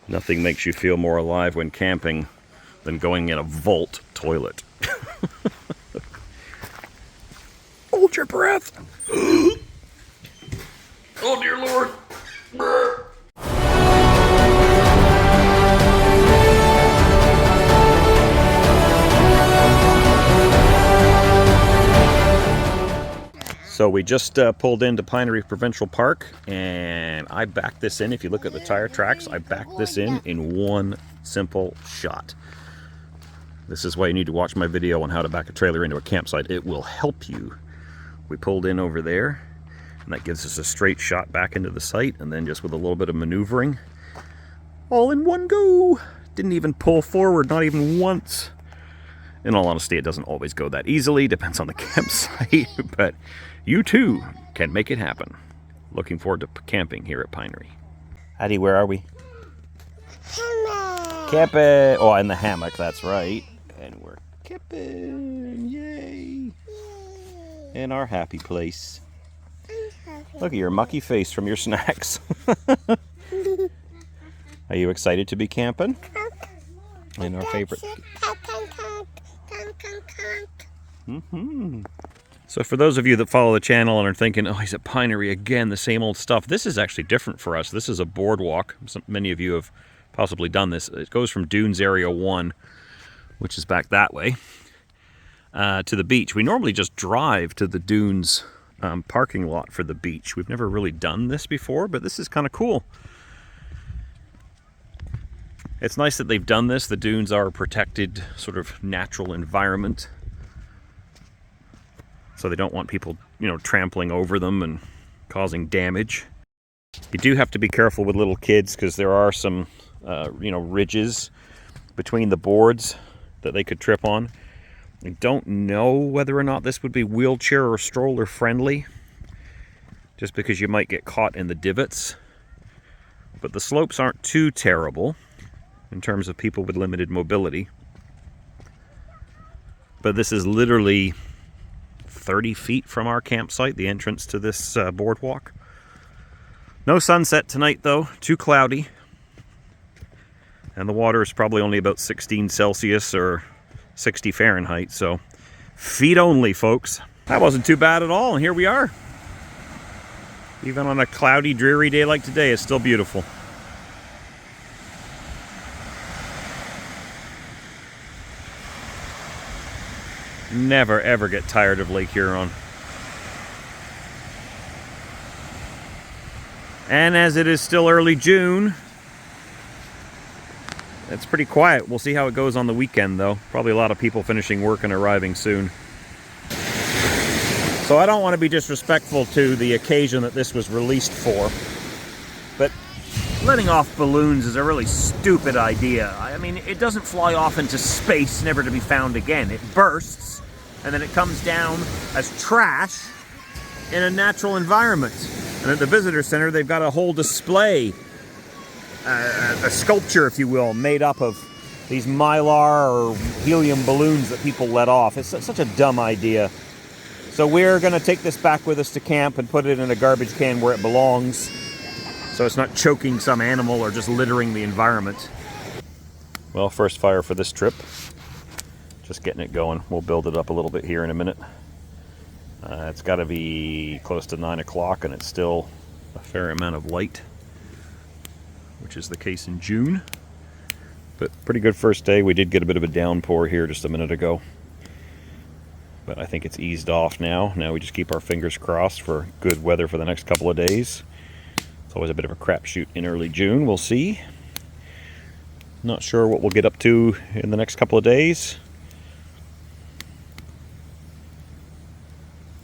Nothing makes you feel more alive when camping than going in a vault toilet. Hold your breath. Oh dear Lord. So we just pulled into Pinery Provincial Park, and I backed this in. If you look at the tire tracks, I backed this in one simple shot. This is why you need to watch my video on how to back a trailer into a campsite. It will help you. We pulled in over there, and that gives us a straight shot back into the site, and then just with a little bit of maneuvering, all in one go. Didn't even pull forward, not even once. In all honesty, it doesn't always go that easily, depends on the campsite, but you too can make it happen. Looking forward to camping here at Pinery. Addie, where are we? Hammock. Camping! Oh, in the hammock, that's right. And we're camping, yay! In our happy place. Look at your mucky face from your snacks. Are you excited to be camping? In our favorite... So for those of you that follow the channel and are thinking, oh, he's at Pinery again, the same old stuff, this is actually different for us. This is a boardwalk. Many of you have possibly done this. It goes from Dunes Area 1, which is back that way, to the beach. We normally just drive to the Dunes parking lot for the beach. We've never really done this before, but this is kind of cool. It's nice that they've done this. The dunes are a protected sort of natural environment. So they don't want people, trampling over them and causing damage. You do have to be careful with little kids because there are some, ridges between the boards that they could trip on. I don't know whether or not this would be wheelchair or stroller friendly, just because you might get caught in the divots. But the slopes aren't too terrible in terms of people with limited mobility. But this is literally 30 feet from our campsite, the entrance to this boardwalk. No sunset tonight though, too cloudy. And the water is probably only about 16 Celsius or 60 Fahrenheit, so feet only, folks. That wasn't too bad at all, and here we are. Even on a cloudy, dreary day like today, it's still beautiful. Never ever get tired of Lake Huron. And as it is still early June, it's pretty quiet. We'll see how it goes on the weekend though. Probably a lot of people finishing work and arriving soon. So I don't want to be disrespectful to the occasion that this was released for, but letting off balloons is a really stupid idea. I mean, it doesn't fly off into space, never to be found again. It bursts, and then it comes down as trash in a natural environment. And at the visitor center, they've got a whole display, a sculpture, if you will, made up of these mylar or helium balloons that people let off. It's such a dumb idea. So we're going to take this back with us to camp and put it in a garbage can where it belongs, so it's not choking some animal or just littering the environment. Well, first fire for this trip. Just getting it going. We'll build it up a little bit here in a minute. It's got to be close to 9 o'clock and it's still a fair amount of light, which is the case in June. But pretty good first day. We did get a bit of a downpour here just a minute ago, but I think it's eased off now. Now we just keep our fingers crossed for good weather for the next couple of days. It's always a bit of a crapshoot in early June. We'll see. Not sure what we'll get up to in the next couple of days,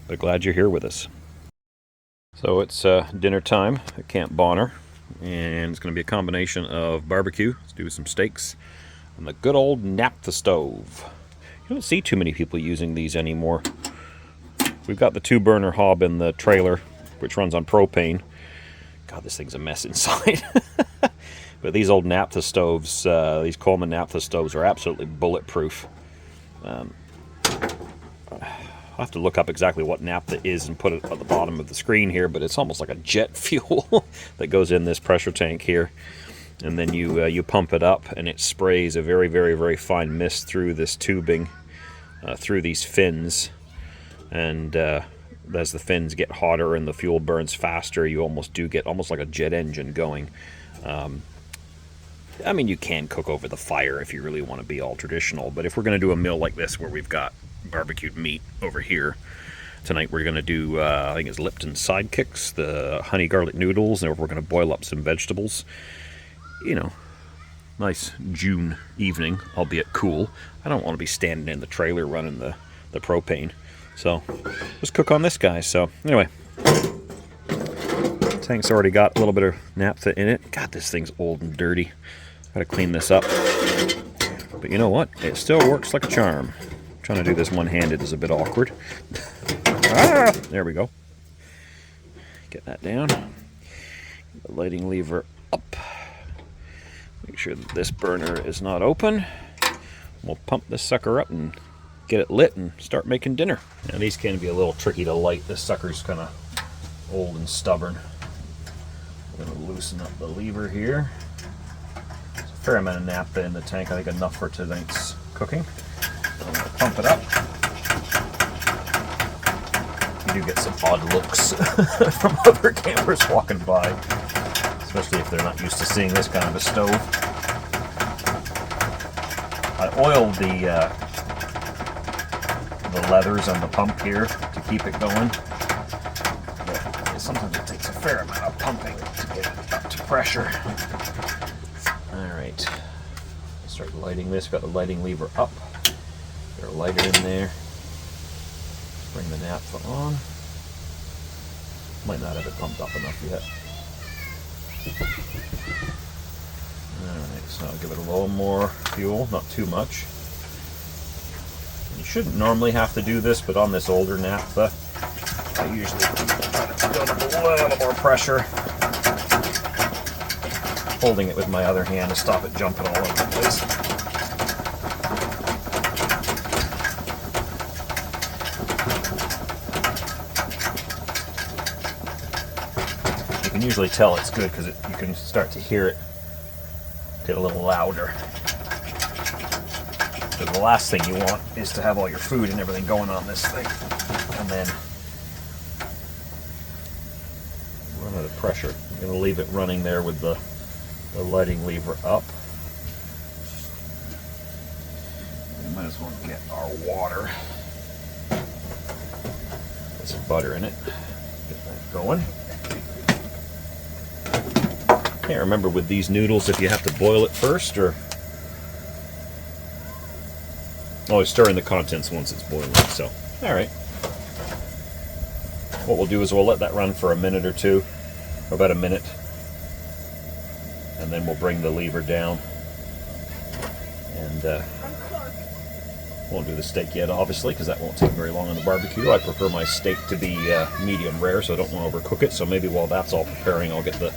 but glad you're here with us. So it's dinner time at Camp Bonner, and it's going to be a combination of barbecue. Let's do some steaks and the good old Naptha stove. You don't see too many people using these anymore. We've got the 2-burner hob in the trailer, which runs on propane. God, this thing's a mess inside. But these old Naptha stoves, these Coleman Naptha stoves, are absolutely bulletproof. I'll have to look up exactly what Naptha is and put it at the bottom of the screen here, but it's almost like a jet fuel that goes in this pressure tank here. and then you pump it up, and it sprays a very, very, very fine mist through this tubing, through these fins, and as the fins get hotter and the fuel burns faster, you almost do get almost like a jet engine going. I mean, you can cook over the fire if you really want to be all traditional, but if we're going to do a meal like this where we've got barbecued meat over here, tonight we're going to do, I think it's Lipton Sidekicks, the honey garlic noodles, and we're going to boil up some vegetables. You know, nice June evening, albeit cool. I don't want to be standing in the trailer running the propane. So, let's cook on this, guys. So, anyway, tank's already got a little bit of naphtha in it. God, this thing's old and dirty. Gotta clean this up. But you know what? It still works like a charm. Trying to do this one-handed is a bit awkward. Ah, there we go. Get that down. The lighting lever up. Make sure that this burner is not open. We'll pump this sucker up and get it lit and start making dinner. Now these can be a little tricky to light. This sucker's kind of old and stubborn. I'm going to loosen up the lever here. There's a fair amount of naphtha in the tank. I think enough for tonight's cooking. I'm going to pump it up. You do get some odd looks from other campers walking by, especially if they're not used to seeing this kind of a stove. I oiled the leathers on the pump here to keep it going. But sometimes it takes a fair amount of pumping to get it up to pressure. Alright, start lighting this. Got the lighting lever up. Got a lighter in there. Bring the naphtha on. Might not have it pumped up enough yet. Alright, so I'll give it a little more fuel, not too much. You shouldn't normally have to do this, but on this older naphtha, I usually try to build up a little more pressure. Holding it with my other hand to stop it jumping all over the place. You can usually tell it's good because you can start to hear it get a little louder. Because the last thing you want is to have all your food and everything going on this thing, and then run out of pressure. I'm going to leave it running there with the lighting lever up. We might as well get our water. Put some butter in it. Get that going. Can't remember with these noodles if you have to boil it first or... Always stir in the contents once it's boiling, so, alright. What we'll do is we'll let that run for a minute or two, or about a minute, and then we'll bring the lever down, and won't do the steak yet, obviously, because that won't take very long on the barbecue. I prefer my steak to be medium rare, so I don't want to overcook it, so maybe while that's all preparing, I'll get the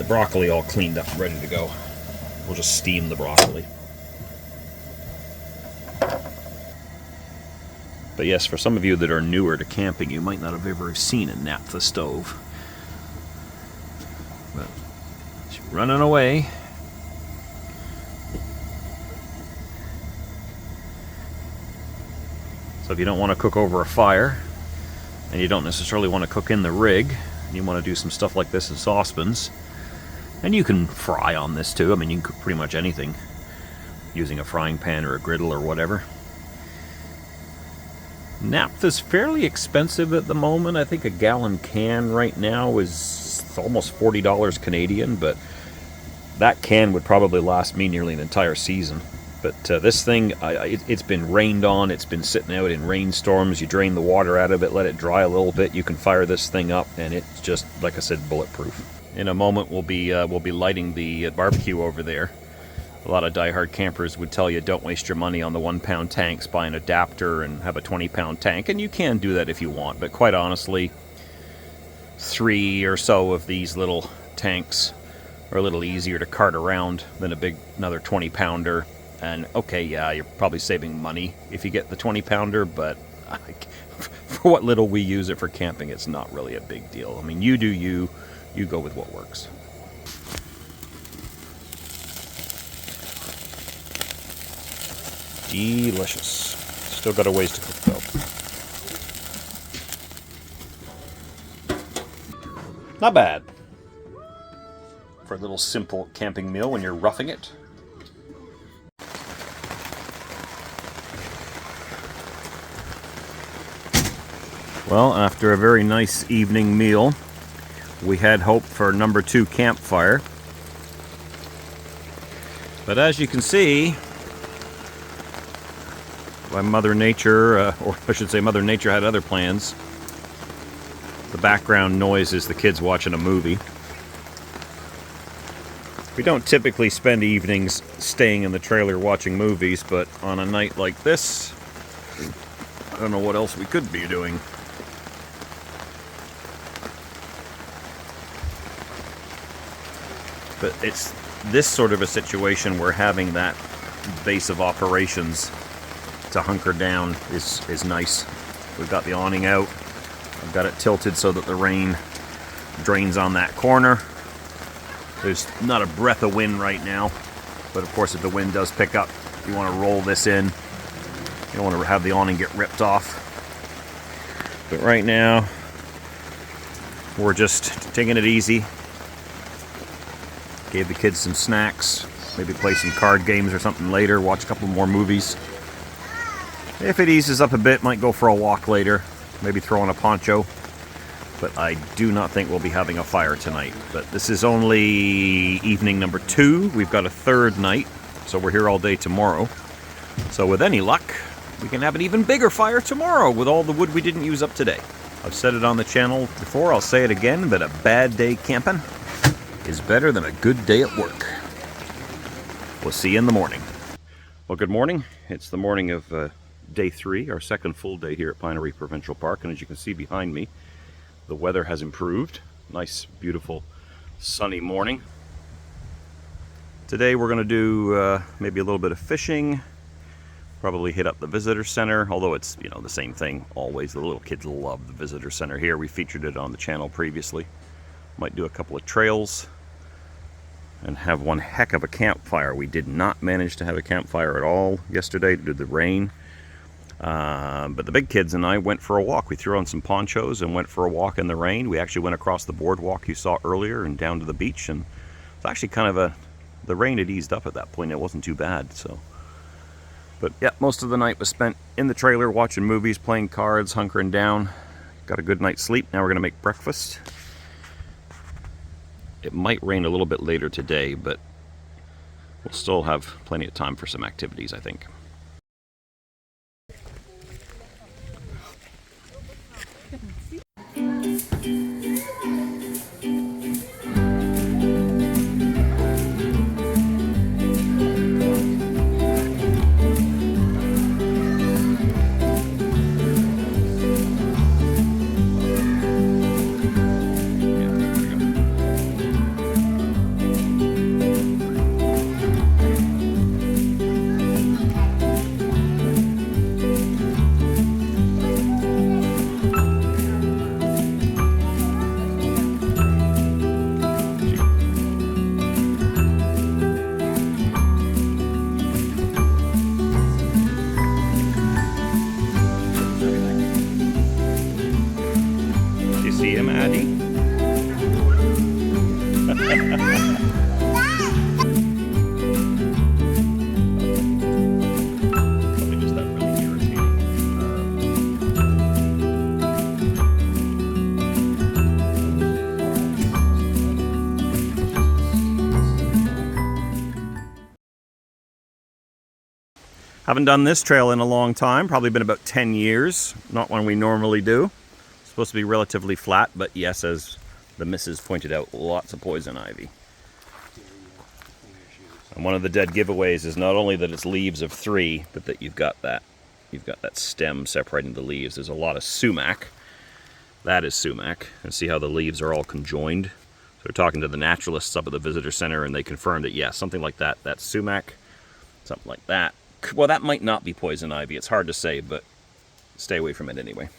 broccoli all cleaned up and ready to go. We'll just steam the broccoli. But yes, for some of you that are newer to camping, you might not have ever seen a naphtha stove. But it's running away. So if you don't want to cook over a fire, and you don't necessarily want to cook in the rig, and you want to do some stuff like this in saucepans, and you can fry on this too. I mean, you can cook pretty much anything using a frying pan or a griddle or whatever. Naphtha's fairly expensive at the moment. I think a gallon can right now is almost $40 Canadian, but that can would probably last me nearly an entire season. But this thing, it's been rained on, it's been sitting out in rainstorms. You drain the water out of it, let it dry a little bit, you can fire this thing up, and it's just, like I said, bulletproof. In a moment, we'll be lighting the barbecue over there. A lot of diehard campers would tell you don't waste your money on the 1 pound tanks, buy an adapter and have a 20 pound tank, and you can do that if you want, but quite honestly, 3 or so of these little tanks are a little easier to cart around than another 20 pounder, and okay, yeah, you're probably saving money if you get the 20 pounder, but for what little we use it for camping, it's not really a big deal. I mean, you do you go with what works. Delicious. Still got a ways to cook though. Not bad for a little simple camping meal when you're roughing it. Well, after a very nice evening meal, we had hope for number 2 campfire. But as you can see, by Mother Nature, or I should say Mother Nature had other plans. The background noise is the kids watching a movie. We don't typically spend evenings staying in the trailer watching movies, but on a night like this, I don't know what else we could be doing. But it's this sort of a situation where having that base of operations to hunker down is nice. We've got the awning out. I've got it tilted so that the rain drains on that corner. There's not a breath of wind right now, but of course if the wind does pick up, you want to roll this in. You don't want to have the awning get ripped off. But right now, we're just taking it easy. Gave the kids some snacks, maybe play some card games or something later, watch a couple more movies. If it eases up a bit, might go for a walk later, maybe throw on a poncho. But I do not think we'll be having a fire tonight. But this is only evening number 2. We've got a 3rd night, so we're here all day tomorrow. So with any luck, we can have an even bigger fire tomorrow with all the wood we didn't use up today. I've said it on the channel before, I'll say it again, but a bad day camping is better than a good day at work. We'll see you in the morning. Well, good morning. It's the morning of day 3, our 2nd full day here at Pinery Provincial Park, and as you can see behind me, the weather has improved. Nice, beautiful, sunny morning. Today we're going to do maybe a little bit of fishing, probably hit up the visitor center, although it's, you know, the same thing always. The little kids love the visitor center here. We featured it on the channel previously. Might do a couple of trails and have one heck of a campfire. We did not manage to have a campfire at all yesterday due to the rain. But the big kids and I went for a walk. We threw on some ponchos and went for a walk in the rain. We actually went across the boardwalk you saw earlier and down to the beach, and it's actually kind of the rain had eased up at that point. It wasn't too bad. But yeah, most of the night was spent in the trailer watching movies, playing cards, hunkering down. Got a good night's sleep. Now we're going to make breakfast. It might rain a little bit later today, but we'll still have plenty of time for some activities, I think. See him, Addie? Probably just that really irritating. Haven't done this trail in a long time, probably been about 10 years, not one we normally do. Supposed to be relatively flat, but yes, as the missus pointed out, lots of poison ivy. And one of the dead giveaways is not only that it's leaves of 3, but that you've got that stem separating the leaves. There's a lot of sumac. That is sumac. And see how the leaves are all conjoined. So we're talking to the naturalists up at the visitor center, and they confirmed that yes, something like that. That's sumac. Something like that. Well, that might not be poison ivy. It's hard to say, but stay away from it anyway.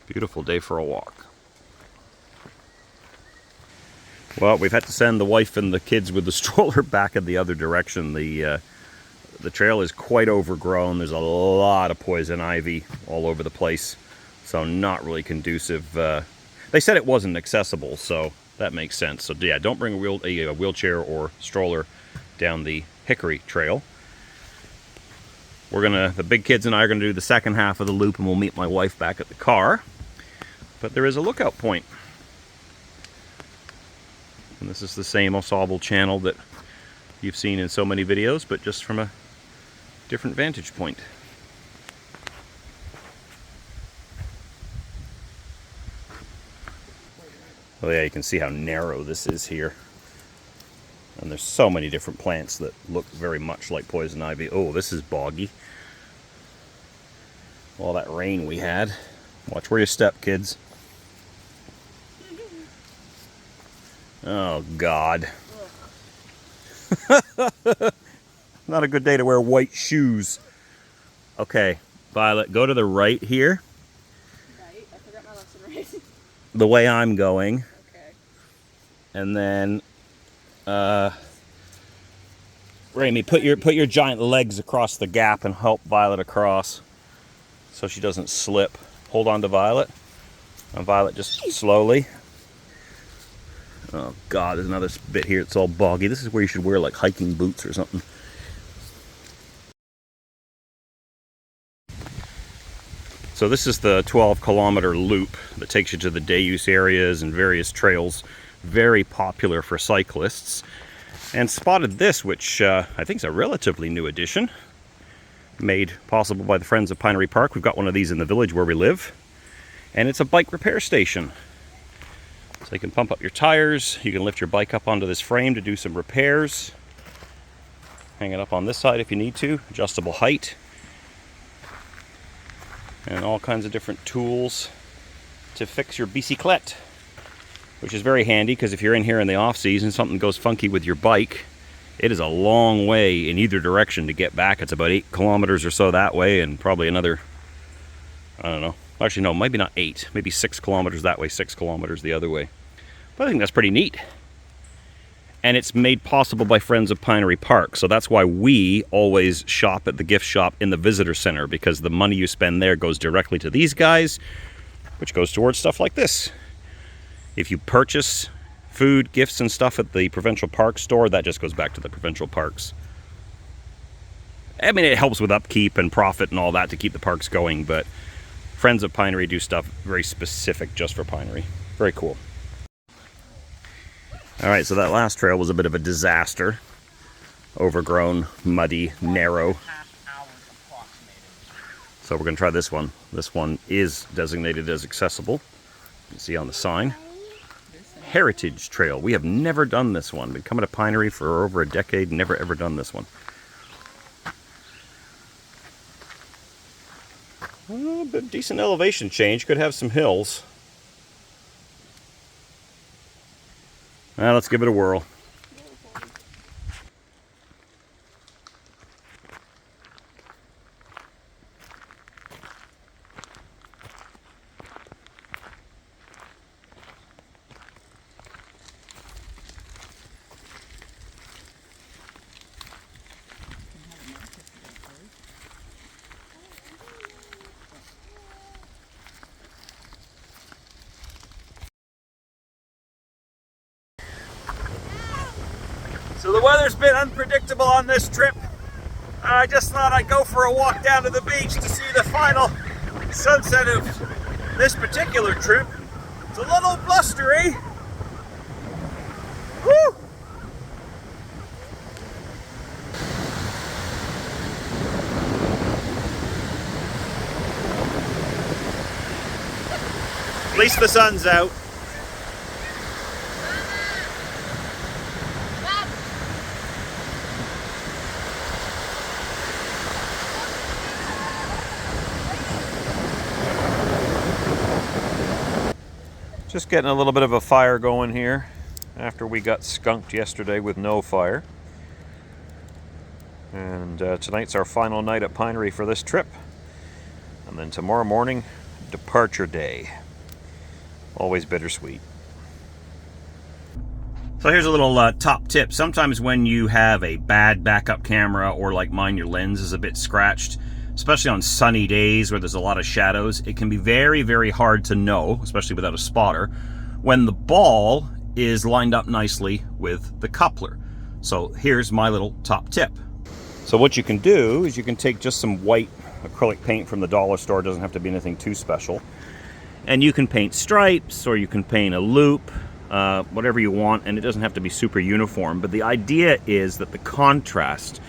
Beautiful day for a walk. Well, we've had to send the wife and the kids with the stroller back in the other direction. The trail is quite overgrown. There's a lot of poison ivy all over the place, so not really conducive. They said it wasn't accessible, so that makes sense. So yeah, don't bring a wheelchair or stroller down the Hickory trail. The big kids and I are gonna do the second half of the loop, and we'll meet my wife back at the car. But there is a lookout point. And this is the same ensemble channel that you've seen in so many videos, but just from a different vantage point. Oh yeah, you can see how narrow this is here. And there's so many different plants that look very much like poison ivy. Oh, this is boggy. All that rain we had. Watch where you step, kids. Oh, God. Not a good day to wear white shoes. Okay, Violet, go to the right here. Right? I forgot my left and right. The way I'm going. Okay. And then, Rami, put your giant legs across the gap and help Violet across so she doesn't slip. Hold on to Violet. And Violet, just slowly. Oh God, there's another bit here. It's all boggy. This is where you should wear like hiking boots or something. So this is the 12-kilometer loop that takes you to the day use areas and various trails. Very popular for cyclists. And spotted this, which I think is a relatively new addition. Made possible by the friends of Pinery Park. We've got one of these in the village where we live. And it's a bike repair station. So you can pump up your tires, you can lift your bike up onto this frame to do some repairs. Hang it up on this side if you need to, adjustable height. And all kinds of different tools to fix your bicyclette. Which is very handy because if you're in here in the off season, something goes funky with your bike, it is a long way in either direction to get back. It's about 8 kilometers or so that way and probably another, I don't know. Actually, no, maybe not 8. Maybe 6 kilometers that way, 6 kilometers the other way. But I think that's pretty neat. And it's made possible by friends of Pinery Park. So that's why we always shop at the gift shop in the visitor center, because the money you spend there goes directly to these guys, which goes towards stuff like this. If you purchase food, gifts, and stuff at the Provincial Park store, that just goes back to the provincial parks. I mean, it helps with upkeep and profit and all that to keep the parks going, but friends of Pinery do stuff very specific just for Pinery. Very cool. All right, so that last trail was a bit of a disaster. Overgrown, muddy, narrow. So we're going to try this one. This one is designated as accessible. You can see on the sign. Heritage Trail. We have never done this one. Been coming to Pinery for over a decade, never ever done this one. A bit decent elevation change. Could have some hills. Let's give it a whirl. So the weather's been unpredictable on this trip. I just thought I'd go for a walk down to the beach to see the final sunset of this particular trip. It's a little blustery. Woo! At least the sun's out. Just getting a little bit of a fire going here after we got skunked yesterday with no fire. And tonight's our final night at Pinery for this trip. And then tomorrow morning, departure day. Always bittersweet. So here's a little top tip. Sometimes when you have a bad backup camera, or like mine, your lens is a bit scratched, especially on sunny days where there's a lot of shadows, it can be very, very hard to know, especially without a spotter, when the ball is lined up nicely with the coupler. So here's my little top tip. So what you can do is you can take just some white acrylic paint from the dollar store. It doesn't have to be anything too special. And you can paint stripes, or you can paint a loop, whatever you want, and it doesn't have to be super uniform. But the idea is that the contrast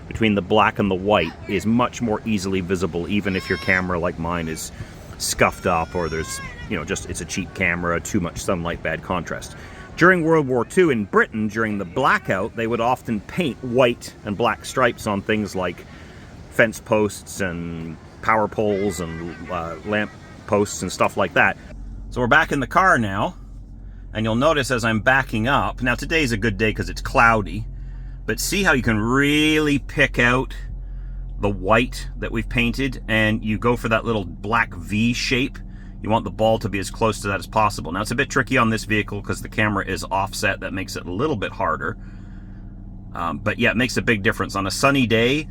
between the black and the white is much more easily visible, even if your camera, like mine, is scuffed up, or there's, just it's a cheap camera, too much sunlight, bad contrast. During World War II in Britain, during the blackout, they would often paint white and black stripes on things like fence posts and power poles and lamp posts and stuff like that. So we're back in the car now, and you'll notice as I'm backing up, now today's a good day because it's cloudy, but see how you can really pick out the white that we've painted, and you go for that little black V shape. You want the ball to be as close to that as possible. Now it's a bit tricky on this vehicle because the camera is offset. That makes it a little bit harder. But yeah, it makes a big difference. On a sunny day,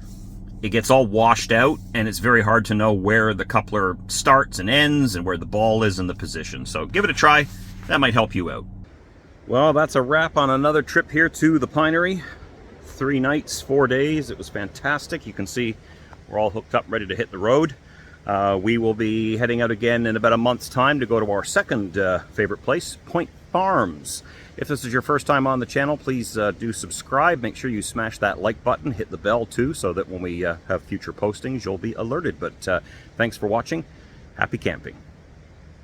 it gets all washed out, and it's very hard to know where the coupler starts and ends and where the ball is in the position. So give it a try. That might help you out. Well, that's a wrap on another trip here to the Pinery. 3 nights, 4 days. It was fantastic. You can see we're all hooked up, ready to hit the road. We will be heading out again in about a month's time to go to our second favorite place, Point Farms. If this is your first time on the channel, please do subscribe. Make sure you smash that like button, hit the bell too, so that when we have future postings, you'll be alerted. But thanks for watching. Happy camping.